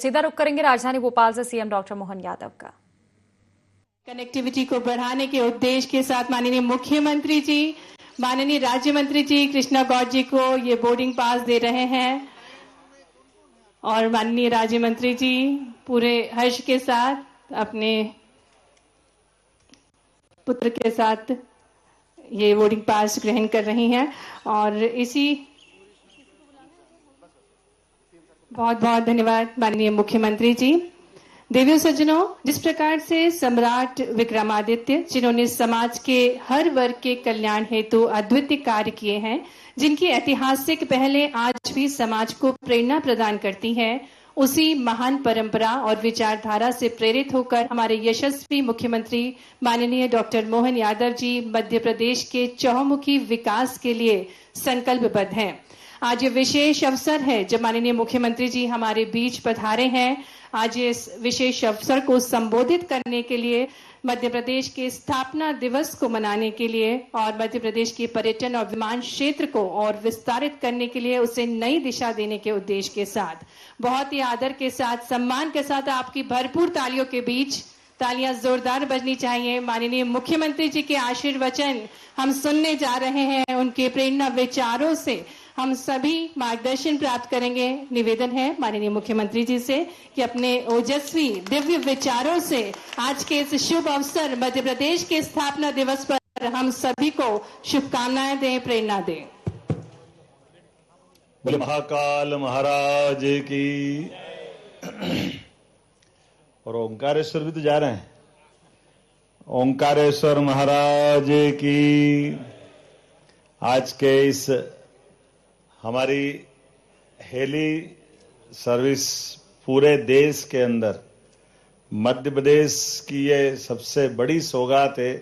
सीधा रुख करेंगे राजधानी भोपाल से सीएम डॉक्टर मोहन यादव का। कनेक्टिविटी को बढ़ाने के उद्देश्य के साथ माननीय मुख्यमंत्री जी, माननीय राज्य मंत्री जी कृष्णा गौड़ जी को ये बोर्डिंग पास दे रहे हैं और माननीय राज्य मंत्री जी पूरे हर्ष के साथ अपने पुत्र के साथ ये बोर्डिंग पास ग्रहण कर रही हैं। और इसी बहुत बहुत धन्यवाद माननीय मुख्यमंत्री जी। देवियों सज्जनों, जिस प्रकार से सम्राट विक्रमादित्य, जिन्होंने समाज के हर वर्ग के कल्याण हेतु अद्वितीय कार्य किए हैं, जिनकी ऐतिहासिक पहलें आज भी समाज को प्रेरणा प्रदान करती हैं, उसी महान परंपरा और विचारधारा से प्रेरित होकर हमारे यशस्वी मुख्यमंत्री माननीय डॉक्टर मोहन यादव जी मध्य प्रदेश के चहुमुखी विकास के लिए संकल्पबद्ध हैं। आज ये विशेष अवसर है जब माननीय मुख्यमंत्री जी हमारे बीच पधारे हैं। आज इस विशेष अवसर को संबोधित करने के लिए, मध्य प्रदेश के स्थापना दिवस को मनाने के लिए और मध्य प्रदेश के पर्यटन और विमान क्षेत्र को और विस्तारित करने के लिए, उसे नई दिशा देने के उद्देश्य के साथ, बहुत ही आदर के साथ, सम्मान के साथ आपकी भरपूर तालियों के बीच तालियां जोरदार बजनी चाहिए। माननीय मुख्यमंत्री जी के आशीर्वचन हम सुनने जा रहे हैं। उनके प्रेरणा विचारों से हम सभी मार्गदर्शन प्राप्त करेंगे। निवेदन है माननीय मुख्यमंत्री जी से कि अपने ओजस्वी दिव्य विचारों से आज के इस शुभ अवसर मध्य प्रदेश के स्थापना दिवस पर हम सभी को शुभकामनाएं दें, प्रेरणा दें। बोले महाकाल महाराज की। और ओंकारेश्वर भी तो जा रहे हैं। ओंकारेश्वर महाराज की। आज के इस हमारी हेली सर्विस पूरे देश के अंदर मध्य प्रदेश की ये सबसे बड़ी सौगात है।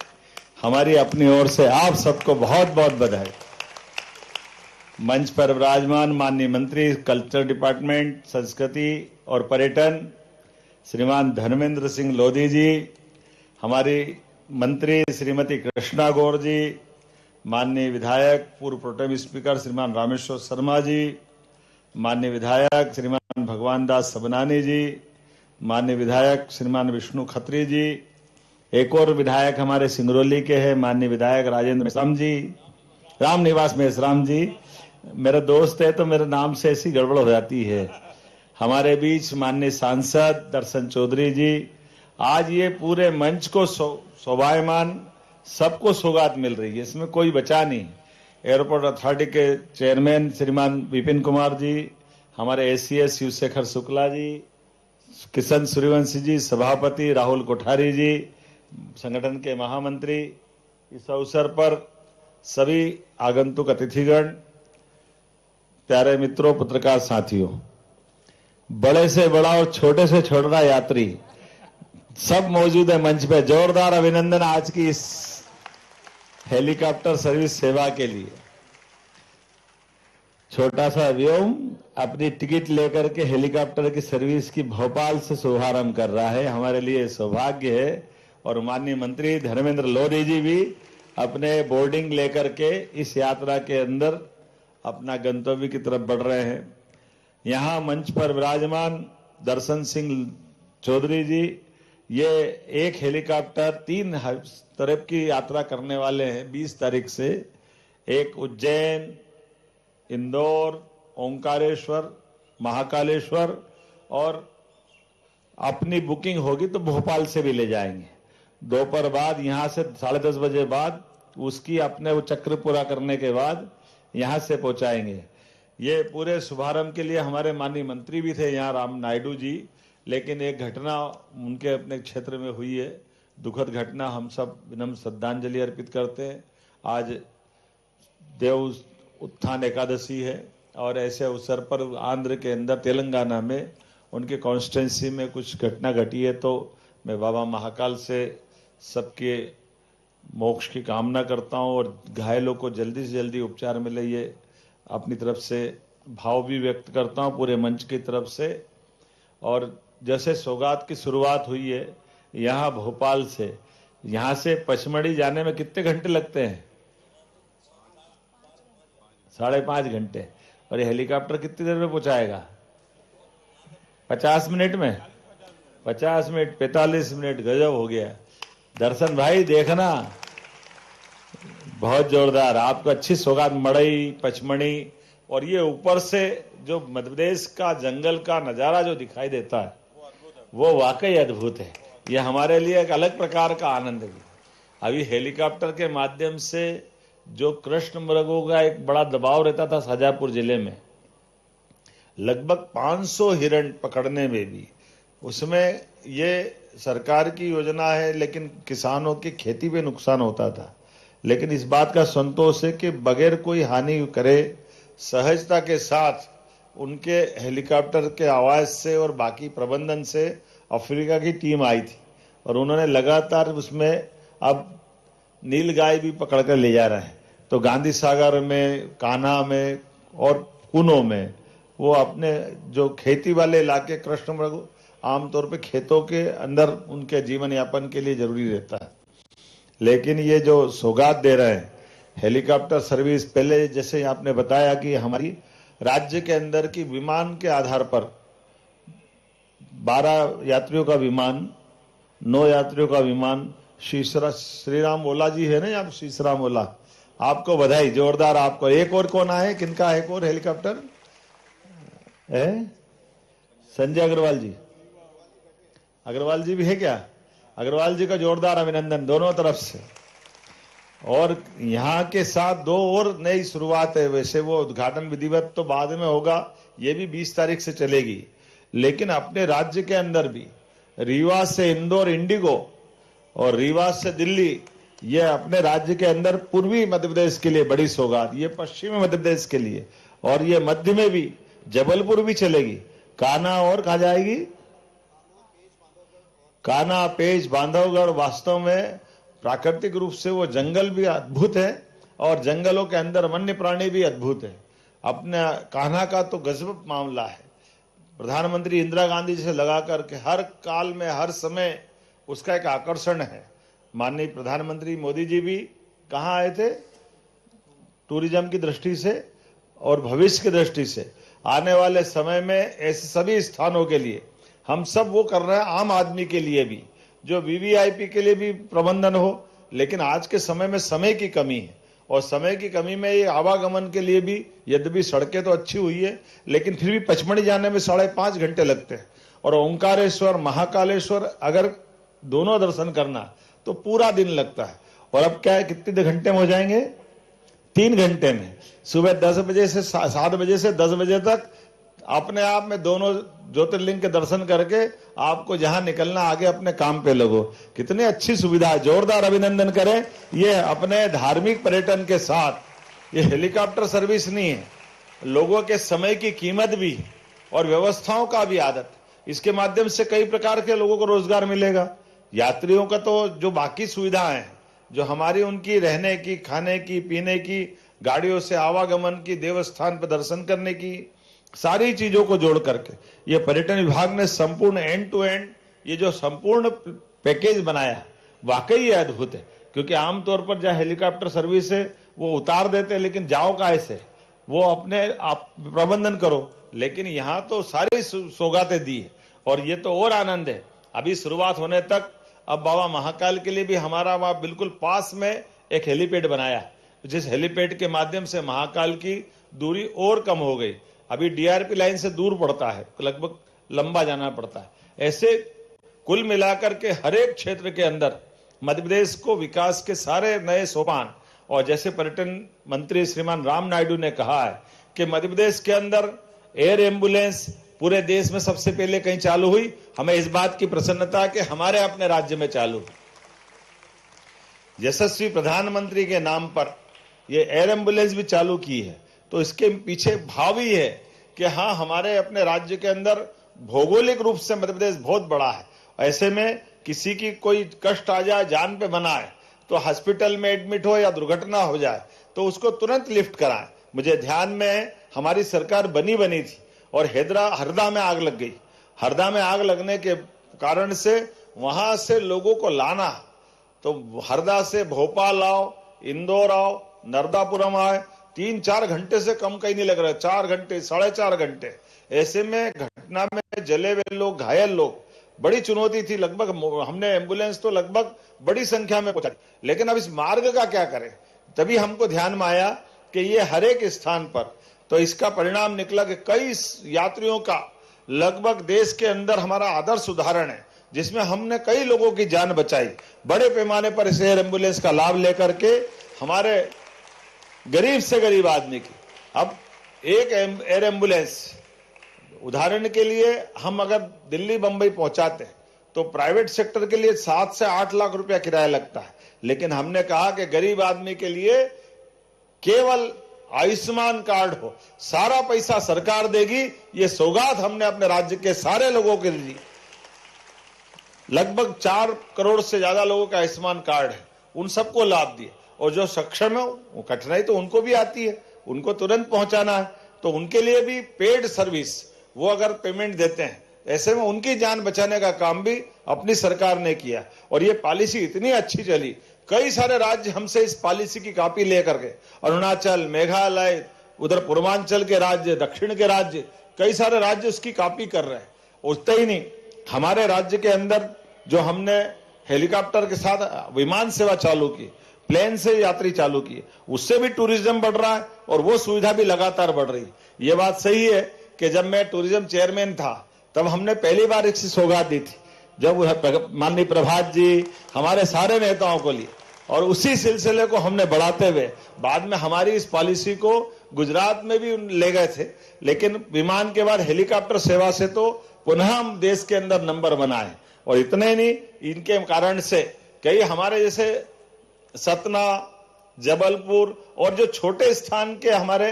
हमारी अपनी ओर से आप सबको बहुत बहुत बधाई। मंच पर विराजमान माननीय मंत्री कल्चर डिपार्टमेंट, संस्कृति और पर्यटन श्रीमान धर्मेंद्र सिंह लोधी जी, हमारी मंत्री श्रीमती कृष्णा गौड़ जी, माननीय विधायक पूर्व प्रोटेम स्पीकर श्रीमान रामेश्वर शर्मा जी, माननीय विधायक श्रीमान भगवान दास सबनानी जी, माननीय विधायक श्रीमान विष्णु खत्री जी, एक और विधायक हमारे सिंगरौली के हैं माननीय विधायक राजेंद्र मेश्राम जी, राम निवास मेश्राम जी। मेरा दोस्त है तो मेरे नाम से ऐसी गड़बड़ हो जाती है। हमारे बीच माननीय सांसद दर्शन चौधरी जी। आज ये पूरे मंच को शोभायमान, सबको सौगात मिल रही है, इसमें कोई बचा नहीं। एयरपोर्ट अथॉरिटी के चेयरमैन श्रीमान विपिन कुमार जी, हमारे एसीएस शिवशेखर शुक्ला जी, किशन सूर्यवंशी जी, सभापति राहुल कोठारी जी, संगठन के महामंत्री। इस अवसर पर सभी आगंतुक अतिथिगण, प्यारे मित्रों, पत्रकार साथियों, बड़े से बड़ा और छोटे से छोटा यात्री सब मौजूद है मंच पे। जोरदार अभिनंदन आज की इस हेलीकॉप्टर सर्विस सेवा के लिए। छोटा सा व्योम अपनी टिकट लेकर के हेलीकॉप्टर की सर्विस की भोपाल से शुभारंभ कर रहा है, हमारे लिए सौभाग्य है। और माननीय मंत्री धर्मेंद्र लोधी जी भी अपने बोर्डिंग लेकर के इस यात्रा के अंदर अपना गंतव्य की तरफ बढ़ रहे हैं। यहाँ मंच पर विराजमान दर्शन सिंह चौधरी जी, ये एक हेलीकॉप्टर 3 तरफ की यात्रा करने वाले हैं 20 तारीख से। एक उज्जैन, इंदौर, ओंकारेश्वर, महाकालेश्वर, और अपनी बुकिंग होगी तो भोपाल से भी ले जाएंगे। दोपहर बाद यहाँ से 10:30 बजे बाद उसकी अपने वो चक्र पूरा करने के बाद यहाँ से पहुंचाएंगे। ये पूरे शुभारंभ के लिए हमारे माननीय मंत्री भी थे यहाँ, राम नायडू जी, लेकिन एक घटना उनके अपने क्षेत्र में हुई है, दुखद घटना। हम सब विनम्र श्रद्धांजलि अर्पित करते हैं। आज देव उत्थान एकादशी है और ऐसे अवसर पर आंध्र के अंदर तेलंगाना में उनके कॉन्स्टिट्यूंसी में कुछ घटना घटी है, तो मैं बाबा महाकाल से सबके मोक्ष की कामना करता हूं और घायलों को जल्दी से जल्दी उपचार मिले, ये अपनी तरफ से भाव भी व्यक्त करता हूं पूरे मंच की तरफ से। और जैसे सौगात की शुरुआत हुई है यहाँ भोपाल से, यहाँ से पचमढ़ी जाने में कितने घंटे लगते हैं? 5.5 घंटे। और ये हेलीकॉप्टर कितनी देर में पहुंचाएगा? 50 मिनट में 50 मिनट 45 मिनट गजब हो गया। दर्शन भाई देखना, बहुत जोरदार। आपको अच्छी सौगात, मड़ई, पचमणी, और ये ऊपर से जो मध्य प्रदेश का जंगल का नजारा जो दिखाई देता है वो वाकई अद्भुत है। ये हमारे लिए एक अलग प्रकार का आनंद है। अभी हेलीकॉप्टर के माध्यम से जो कृष्ण मृगों का एक बड़ा दबाव रहता था शाजापुर जिले में, लगभग 500 हिरण पकड़ने में भी, उसमें ये सरकार की योजना है, लेकिन किसानों की खेती पे नुकसान होता था। लेकिन इस बात का संतोष है कि बगैर कोई हानि करे, सहजता के साथ उनके हेलीकॉप्टर के आवाज से और बाकी प्रबंधन से अफ्रीका की टीम आई थी और उन्होंने लगातार उसमें अब नीलगाय भी पकड़ कर ले जा रहे हैं। तो गांधी सागर में, कान्हा में और कुनो में वो अपने जो खेती वाले इलाके, कृष्ण मृग आमतौर पे खेतों के अंदर उनके जीवन यापन के लिए जरूरी रहता है। लेकिन ये जो सौगात दे रहे हैं हेलीकॉप्टर सर्विस, पहले जैसे आपने बताया कि हमारी राज्य के अंदर की विमान के आधार पर 12 यात्रियों का विमान, 9 यात्रियों का विमान, श्री राम ओला जी है ना, आप श्री राम ओला, आपको बधाई, जोरदार। आपको एक और कौन आए, किनका एक और हेलीकॉप्टर है? संजय अग्रवाल जी, अग्रवाल जी भी है क्या? अग्रवाल जी का जोरदार अभिनंदन दोनों तरफ से। और यहाँ के साथ 2 और नई शुरुआत है। वैसे वो उद्घाटन विधिवत तो बाद में होगा, ये भी 20 तारीख से चलेगी, लेकिन अपने राज्य के अंदर भी रीवा से इंदौर इंडिगो और रीवा से दिल्ली, ये अपने राज्य के अंदर पूर्वी मध्य प्रदेश के लिए बड़ी सौगात, ये पश्चिमी मध्य प्रदेश के लिए, और ये मध्य में भी जबलपुर भी चलेगी। कान्हा और कहा जाएगी, कान्हा, पेंच, बांधवगढ़। वास्तव में प्राकृतिक रूप से वो जंगल भी अद्भुत है और जंगलों के अंदर वन्य प्राणी भी अद्भुत है। अपने कान्हा का तो गजब मामला है। प्रधानमंत्री इंदिरा गांधी जी से लगा करके हर काल में, हर समय उसका एक आकर्षण है। माननीय प्रधानमंत्री मोदी जी भी कहाँ आए थे? टूरिज्म की दृष्टि से और भविष्य की दृष्टि से आने वाले समय में ऐसे सभी स्थानों के लिए हम सब वो कर रहे हैं, आम आदमी के लिए भी, जो वीवीआईपी के लिए भी प्रबंधन हो। लेकिन आज के समय में समय की कमी है, और समय की कमी में ये आवागमन के लिए भी, यद्यपि सड़कें तो अच्छी हुई है, लेकिन फिर भी पचमढ़ी जाने में 5.5 घंटे लगते हैं। और ओंकारेश्वर, महाकालेश्वर अगर दोनों दर्शन करना तो पूरा दिन लगता है। और अब क्या है, कितने घंटे में हो जाएंगे? 3 घंटे में। सुबह 10 बजे से 7 बजे से 10 बजे तक अपने आप में दोनों ज्योतिर्लिंग के दर्शन करके आपको जहां निकलना, आगे अपने काम पे लगो। कितनी अच्छी सुविधा है, जोरदार अभिनंदन करें। ये अपने धार्मिक पर्यटन के साथ ये हेलीकॉप्टर सर्विस नहीं है, लोगों के समय की कीमत भी और व्यवस्थाओं का भी आदत। इसके माध्यम से कई प्रकार के लोगों को रोजगार मिलेगा। यात्रियों का तो जो बाकी सुविधाएं हैं, जो हमारी उनकी रहने की, खाने की, पीने की, गाड़ियों से आवागमन की, देवस्थान पर दर्शन करने की, सारी चीजों को जोड़ करके ये पर्यटन विभाग ने संपूर्ण एंड टू एंड ये जो संपूर्ण पैकेज बनाया, वाकई ये अद्भुत है। क्योंकि आमतौर पर जहाँ हेलीकॉप्टर सर्विस है वो उतार देते हैं, लेकिन जाओ का ऐसे वो अपने आप प्रबंधन करो। लेकिन यहाँ तो सारी सौगातें दी है, और ये तो और आनंद है। अभी शुरुआत होने तक अब बाबा महाकाल के लिए भी हमारा वहां बिल्कुल पास में एक हेलीपैड बनाया, जिस हेलीपैड के माध्यम से महाकाल की दूरी और कम हो गई। अभी डीआरपी लाइन से दूर पड़ता है, लगभग लंबा जाना पड़ता है। ऐसे कुल मिलाकर के हर एक क्षेत्र के अंदर मध्य प्रदेश को विकास के सारे नए सोपान, और जैसे पर्यटन मंत्री श्रीमान राम नायडू ने कहा है कि मध्य प्रदेश के अंदर एयर एम्बुलेंस पूरे देश में सबसे पहले कहीं चालू हुई, हमें इस बात की प्रसन्नता है कि हमारे अपने राज्य में चालू। यशस्वी प्रधानमंत्री के नाम पर ये एयर एम्बुलेंस भी चालू की है, तो इसके पीछे भाव ही है कि हाँ, हमारे अपने राज्य के अंदर भौगोलिक रूप से मध्य प्रदेश बहुत बड़ा है। ऐसे में किसी की कोई कष्ट आ जाए, जान पे बना है, तो हॉस्पिटल में एडमिट हो या दुर्घटना हो जाए तो उसको तुरंत लिफ्ट कराएं। मुझे ध्यान में हमारी सरकार बनी थी और हरदा में आग लग गई। हरदा में आग लगने के कारण से वहां से लोगों को लाना, तो हरदा से भोपाल आओ, इंदौर आओ, नर्मदापुरम आए, 3-4 घंटे से कम कहीं नहीं लग रहा है, 4 घंटे 4.5 घंटे। ऐसे में घटना में जले हुए लोग, घायल लोग, बड़ी चुनौती थी। लगभग हमने एम्बुलेंस तो लगभग बड़ी संख्या में पहुंचा दी, लेकिन अब इस मार्ग का क्या करें। तभी हमको ध्यान में आया कि ये हर एक स्थान पर, तो इसका परिणाम निकला कि कई यात्रियों का लगभग देश के अंदर हमारा आदर्श उदाहरण है, जिसमें हमने कई लोगों की जान बचाई। बड़े पैमाने पर इस एयर एम्बुलेंस का लाभ लेकर के हमारे गरीब से गरीब आदमी की, अब एक एयर एम्बुलेंस, उदाहरण के लिए हम अगर दिल्ली बंबई पहुंचाते हैं तो प्राइवेट सेक्टर के लिए 7 से 8 लाख रुपया किराया लगता है, लेकिन हमने कहा कि गरीब आदमी के लिए केवल आयुष्मान कार्ड हो, सारा पैसा सरकार देगी। ये सौगात हमने अपने राज्य के सारे लोगों के लिए, लगभग 4 करोड़ से ज्यादा लोगों का आयुष्मान कार्ड है, उन सबको लाभ दिए। और जो सक्षम है, वो कठिनाई तो उनको भी आती है, उनको तुरंत पहुंचाना है, तो उनके लिए भी पेड सर्विस, वो अगर पेमेंट देते हैं, ऐसे में उनकी जान बचाने का काम भी अपनी सरकार ने किया। और ये पॉलिसी इतनी अच्छी चली, कई सारे राज्य हमसे इस पॉलिसी की कॉपी लेकर के, अरुणाचल, मेघालय, उधर पूर्वांचल के राज्य, दक्षिण के राज्य, कई सारे राज्य उसकी कॉपी कर रहे हैं। उतना ही नहीं, हमारे राज्य के अंदर जो हमने हेलीकॉप्टर के साथ विमान सेवा चालू की, प्लेन से यात्री चालू किए, उससे भी टूरिज्म बढ़ रहा है और वो सुविधा भी लगातार बढ़ रही है। ये बात सही है कि जब मैं टूरिज्म चेयरमैन था तब हमने पहली बार इसकी सौगात दी थी, जब माननीय प्रभात जी हमारे सारे नेताओं को लिए, और उसी सिलसिले को हमने बढ़ाते हुए बाद में हमारी इस पॉलिसी को गुजरात में भी ले गए थे। लेकिन विमान के बाद हेलीकॉप्टर सेवा से तो पुनः हम देश के अंदर नंबर बनाए। और इतने नहीं, इनके कारण से कई हमारे जैसे सतना, जबलपुर और जो छोटे स्थान के हमारे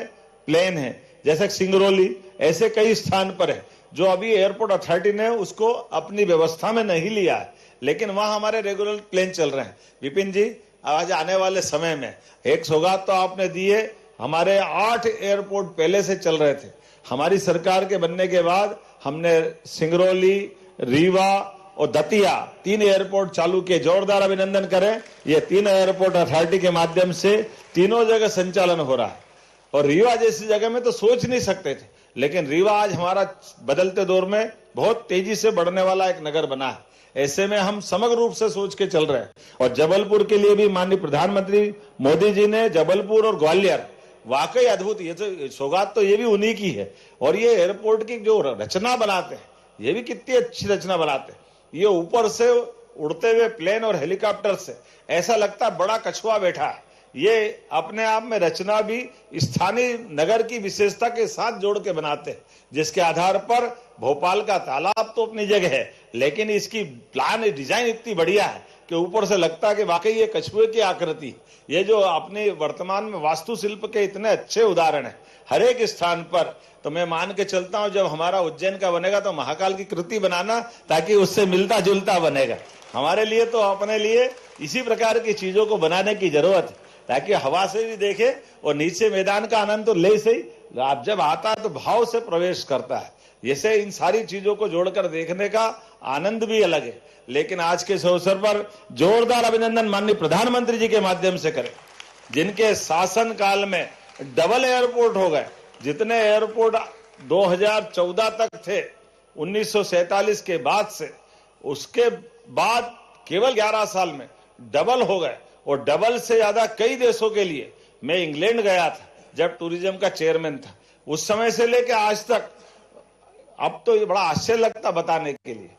प्लेन हैं, जैसे सिंगरौली, ऐसे कई स्थान पर है जो अभी एयरपोर्ट अथॉरिटी ने उसको अपनी व्यवस्था में नहीं लिया है, लेकिन वहां हमारे रेगुलर प्लेन चल रहे हैं। विपिन जी, आज आने वाले समय में एक सौगात तो आपने दी है, हमारे 8 एयरपोर्ट पहले से चल रहे थे, हमारी सरकार के बनने के बाद हमने सिंगरौली, रीवा और दतिया 3 एयरपोर्ट चालू किए। जोरदार अभिनंदन करें, ये 3 एयरपोर्ट अथॉरिटी के माध्यम से तीनों जगह संचालन हो रहा है। और रीवा जैसी जगह में तो सोच नहीं सकते थे, लेकिन रीवा आज हमारा बदलते दौर में बहुत तेजी से बढ़ने वाला एक नगर बना है। ऐसे में हम समग्र रूप से सोच के चल रहे हैं। और जबलपुर के लिए भी माननीय प्रधानमंत्री मोदी जी ने जबलपुर और ग्वालियर, वाकई अद्भुत, ये तो सौगात तो ये भी उन्हीं की है। और ये एयरपोर्ट की जो रचना बनाते हैं, ये भी कितनी अच्छी रचना बनाते हैं। ये ऊपर से उड़ते हुए प्लेन और हेलीकॉप्टर से ऐसा लगता है बड़ा कछुआ बैठा है। ये अपने आप में रचना भी स्थानीय नगर की विशेषता के साथ जोड़ के बनाते हैं, जिसके आधार पर भोपाल का तालाब तो अपनी जगह है, लेकिन इसकी प्लान डिजाइन इतनी बढ़िया है कि ऊपर से लगता है कि वाकई ये कछुए की आकृति। ये जो अपने वर्तमान में वास्तुशिल्प के इतने अच्छे उदाहरण है हर एक स्थान पर। तो मैं मान के चलता हूं जब हमारा उज्जैन का बनेगा तो महाकाल की कृति बनाना, ताकि उससे मिलता जुलता बनेगा। हमारे लिए तो अपने लिए इसी प्रकार की चीजों को बनाने की जरूरत है, ताकि हवा से भी देखे और नीचे मैदान का आनंद तो ले सही, आप जब आता है तो भाव से प्रवेश करता है। जैसे इन सारी चीजों को जोड़कर देखने का आनंद भी अलग है। लेकिन आज के इस अवसर पर जोरदार अभिनंदन माननीय प्रधानमंत्री जी के माध्यम से करें, जिनके शासन काल में डबल एयरपोर्ट हो गए। जितने एयरपोर्ट 2014 तक थे, 1947 के बाद से, उसके बाद केवल 11 साल में डबल हो गए। और डबल से ज्यादा कई देशों के लिए। मैं इंग्लैंड गया था जब टूरिज्म का चेयरमैन था, उस समय से लेकर आज तक। अब तो ये बड़ा आश्चर्य लगता बताने के लिए,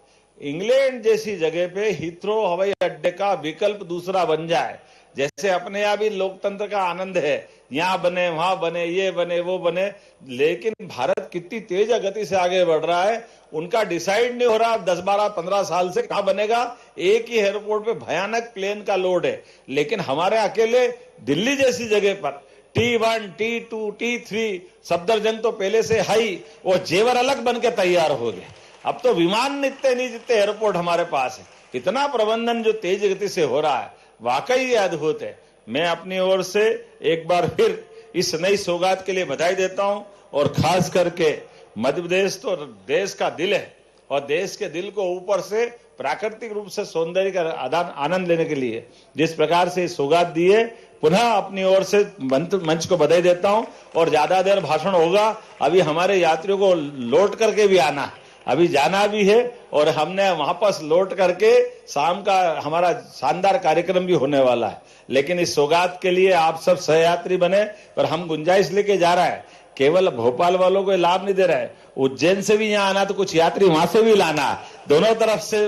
इंग्लैंड जैसी जगह पे हीथ्रो हवाई अड्डे का विकल्प दूसरा बन जाए। जैसे अपने यहाँ भी लोकतंत्र का आनंद है, यहाँ बने, वहां बने, ये बने, वो बने, लेकिन भारत कितनी तेज गति से आगे बढ़ रहा है, उनका डिसाइड नहीं हो रहा 10, 12, 15 साल से कहां बनेगा। एक ही एयरपोर्ट पे भयानक प्लेन का लोड है, लेकिन हमारे अकेले दिल्ली जैसी जगह पर T1, T2, T3 सफदरजंग तो पहले से हाई, और जेवर अलग बन के तैयार हो गए। अब तो विमान निकते नहीं जितने एयरपोर्ट हमारे पास है। इतना प्रबंधन जो तेज गति से हो रहा है, वाकई ये अद्भुत है। मैं अपनी ओर से एक बार फिर इस नई सौगात के लिए बधाई देता हूं। और खास करके मध्य प्रदेश तो देश का दिल है, और देश के दिल को ऊपर से प्राकृतिक रूप से सौंदर्य का आनंद लेने के लिए जिस प्रकार से सौगात दी है, पुनः अपनी ओर से मंच को बधाई देता हूं और ज्यादा देर भाषण होगा। अभी हमारे यात्रियों को लौट करके भी आना, अभी जाना भी है और हमने वापस लौट करके शाम का हमारा शानदार कार्यक्रम भी होने वाला है। लेकिन इस सौगात के लिए आप सब सहयात्री बने और हम गुंजाइश लेके जा रहा है, केवल भोपाल वालों को लाभ नहीं दे रहा है, उज्जैन से भी यहाँ आना तो कुछ यात्री वहां से भी लाना, दोनों तरफ से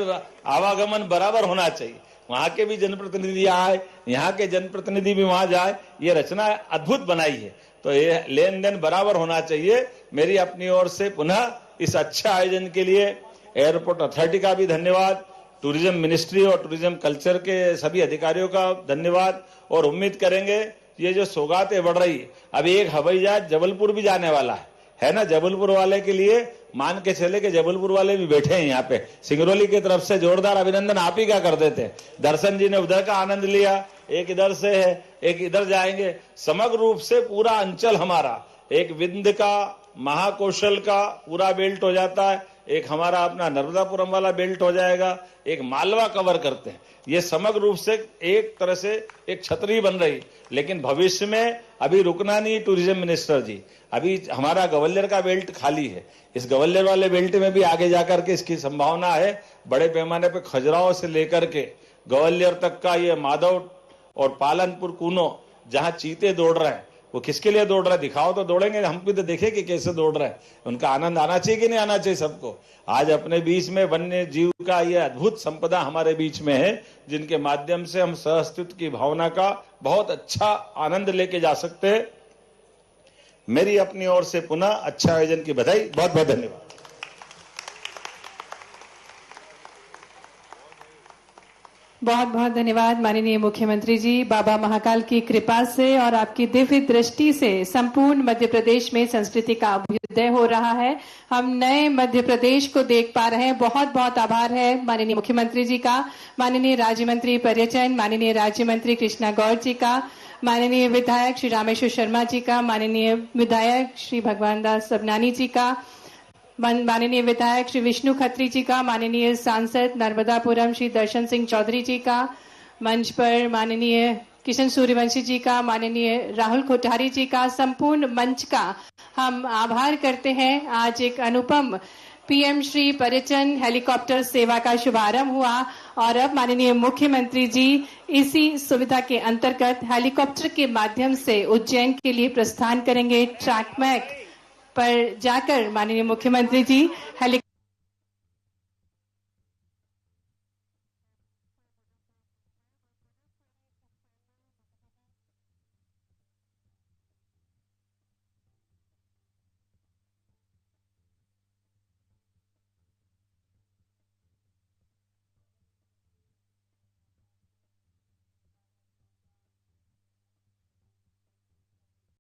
आवागमन बराबर होना चाहिए। वहां के भी जनप्रतिनिधि आए, यहाँ के जनप्रतिनिधि भी वहां जाए, ये रचना अद्भुत बनाई है। तो ये लेन देन बराबर होना चाहिए। मेरी अपनी ओर से पुनः इस अच्छा आयोजन के लिए एयरपोर्ट अथॉरिटी का भी धन्यवाद, टूरिज्म मिनिस्ट्री और टूरिज्म कल्चर के सभी अधिकारियों का धन्यवाद। और उम्मीद करेंगे ये जो सौगातें बढ़ रही है, अभी एक हवाई जहाज जबलपुर भी जाने वाला है ना, जबलपुर वाले के लिए मान के चले के जबलपुर वाले भी बैठे हैं यहाँ पे। सिंगरौली की तरफ से जोरदार अभिनंदन आप ही क्या कर देते। दर्शन जी ने उधर का आनंद लिया, एक इधर से है, एक इधर जाएंगे। समग्र रूप से पूरा अंचल हमारा एक विंध्य का, महाकौशल का पूरा बेल्ट हो जाता है, एक हमारा अपना नर्मदापुरम वाला बेल्ट हो जाएगा, एक मालवा कवर करते हैं। ये समग्र रूप से एक तरह से एक छतरी बन रही। लेकिन भविष्य में अभी रुकना नहीं टूरिज्म मिनिस्टर जी, अभी हमारा ग्वालियर का बेल्ट खाली है, इस ग्वालियर वाले बेल्ट में भी आगे जाकर के इसकी संभावना है। बड़े पैमाने पे खजुराहो से लेकर के ग्वालियर तक का ये माधव और पालनपुर कूनो जहां चीते दौड़ रहे हैं, वो किसके लिए दौड़ रहा है, दिखाओ तो दौड़ेंगे, हम भी तो देखें कि कैसे दौड़ रहे हैं। उनका आनंद आना चाहिए कि नहीं आना चाहिए सबको। आज अपने बीच में वन्य जीव का ये अद्भुत संपदा हमारे बीच में है, जिनके माध्यम से हम सहअस्तित्व की भावना का बहुत अच्छा आनंद लेके जा सकते हैं। मेरी अपनी ओर से पुनः अच्छा आयोजन की बधाई, बहुत बहुत धन्यवाद। बहुत बहुत धन्यवाद माननीय मुख्यमंत्री जी। बाबा महाकाल की कृपा से और आपकी दिव्य दृष्टि से संपूर्ण मध्य प्रदेश में संस्कृति का अभ्युदय हो रहा है। हम नए मध्य प्रदेश को देख पा रहे हैं। बहुत बहुत आभार है माननीय मुख्यमंत्री जी का, माननीय राज्य मंत्री पर्यटन, माननीय राज्य मंत्री कृष्णा गौर जी का, माननीय विधायक श्री रामेश्वर शर्मा जी का, माननीय विधायक श्री भगवान दास सबनानी जी का, माननीय विधायक श्री विष्णु खत्री जी का, माननीय सांसद नर्मदापुरम श्री दर्शन सिंह चौधरी जी का, मंच पर माननीय किशन सूर्यवंशी जी का, माननीय राहुल कोठारी जी का, संपूर्ण मंच का हम आभार करते हैं। आज एक अनुपम पीएम श्री पर्यटन हेलीकॉप्टर सेवा का शुभारंभ हुआ और अब माननीय मुख्यमंत्री जी इसी सुविधा के अंतर्गत हेलीकॉप्टर के माध्यम से उज्जैन के लिए प्रस्थान करेंगे। ट्रैक मैक पर जाकर माननीय मुख्यमंत्री जी हेलीकॉप्टर